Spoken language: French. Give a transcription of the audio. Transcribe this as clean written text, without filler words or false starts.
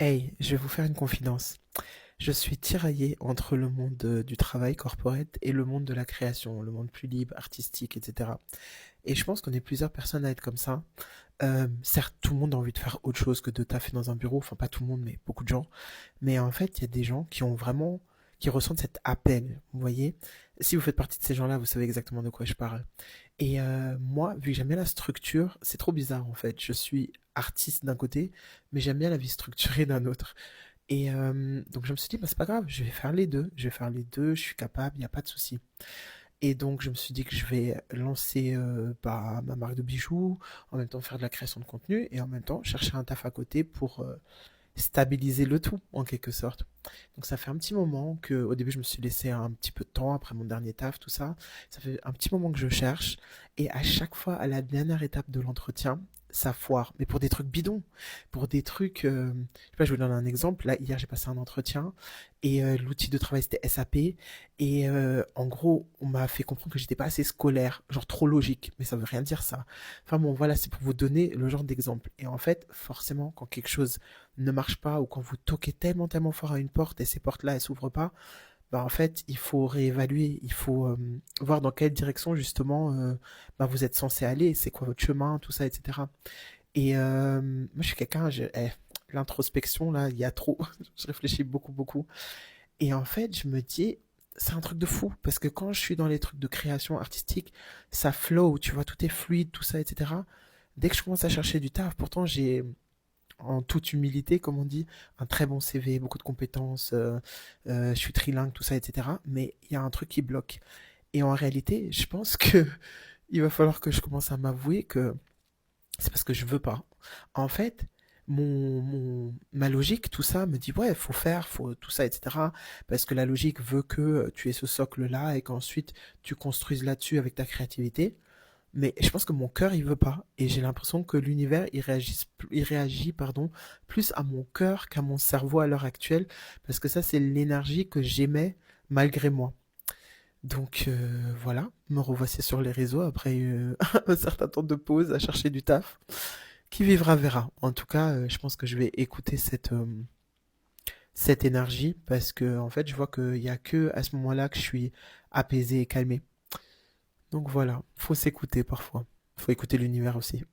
Hey, je vais vous faire une confidence. Je suis tiraillé entre le monde du travail corporate et le monde de la création, le monde plus libre, artistique, etc. Et je pense qu'on est plusieurs personnes à être comme ça. Certes, tout le monde a envie de faire autre chose que de taffer dans un bureau. Enfin, pas tout le monde, mais beaucoup de gens. Mais en fait, il y a des gens qui ont vraiment, qui ressentent cet appel. Vous voyez? Si vous faites partie de ces gens-là, vous savez exactement de quoi je parle. Et moi, vu que j'aime bien la structure, c'est trop bizarre en fait. Je suis artiste d'un côté, mais j'aime bien la vie structurée d'un autre. Et donc je me suis dit, bah, c'est pas grave, je vais faire les deux. Je vais faire les deux, je suis capable, il n'y a pas de souci. Et donc je me suis dit que je vais lancer bah, ma marque de bijoux, en même temps faire de la création de contenu, et en même temps chercher un taf à côté pour stabiliser le tout, en quelque sorte. Donc ça fait un petit moment que, au début, je me suis laissé un petit peu de temps après mon dernier taf, tout ça. Ça fait un petit moment que je cherche, et à chaque fois, à la dernière étape de l'entretien, ça foire. Mais pour des trucs bidons, pour des trucs, je sais pas, je vous donne un exemple. Là, hier, j'ai passé un entretien, et l'outil de travail c'était SAP, et en gros, on m'a fait comprendre que j'étais pas assez scolaire, genre trop logique, mais ça veut rien dire ça. Enfin bon, voilà, c'est pour vous donner le genre d'exemple. Et en fait, forcément, quand quelque chose ne marche pas ou quand vous toquez tellement tellement fort à une porte et ces portes-là elles s'ouvrent pas, bah en fait il faut réévaluer, il faut voir dans quelle direction justement bah, vous êtes censé aller, c'est quoi votre chemin, tout ça, etc. Et moi je suis quelqu'un, l'introspection là, il y a trop, je réfléchis beaucoup beaucoup. Et en fait je me dis c'est un truc de fou parce que quand je suis dans les trucs de création artistique, ça flow, tu vois, tout est fluide, tout ça, etc. Dès que je commence à chercher du taf, pourtant j'ai en toute humilité, comme on dit, un très bon CV, beaucoup de compétences, je suis trilingue, tout ça, etc. Mais il y a un truc qui bloque. Et en réalité, je pense que il va falloir que je commence à m'avouer que c'est parce que je veux pas. En fait, ma logique, tout ça, me dit ouais, faut faire, faut tout ça, etc. Parce que la logique veut que tu aies ce socle-là et qu'ensuite tu construises là-dessus avec ta créativité. Mais je pense que mon cœur, il veut pas. Et j'ai l'impression que l'univers, il réagit, pardon, plus à mon cœur qu'à mon cerveau à l'heure actuelle. Parce que ça, c'est l'énergie que j'émets malgré moi. Donc voilà, me revoici sur les réseaux après un certain temps de pause à chercher du taf. Qui vivra verra. En tout cas, je pense que je vais écouter cette énergie parce que en fait, je vois qu'il y a que à ce moment-là que je suis apaisé et calmé. Donc voilà, faut s'écouter parfois. Faut écouter l'univers aussi.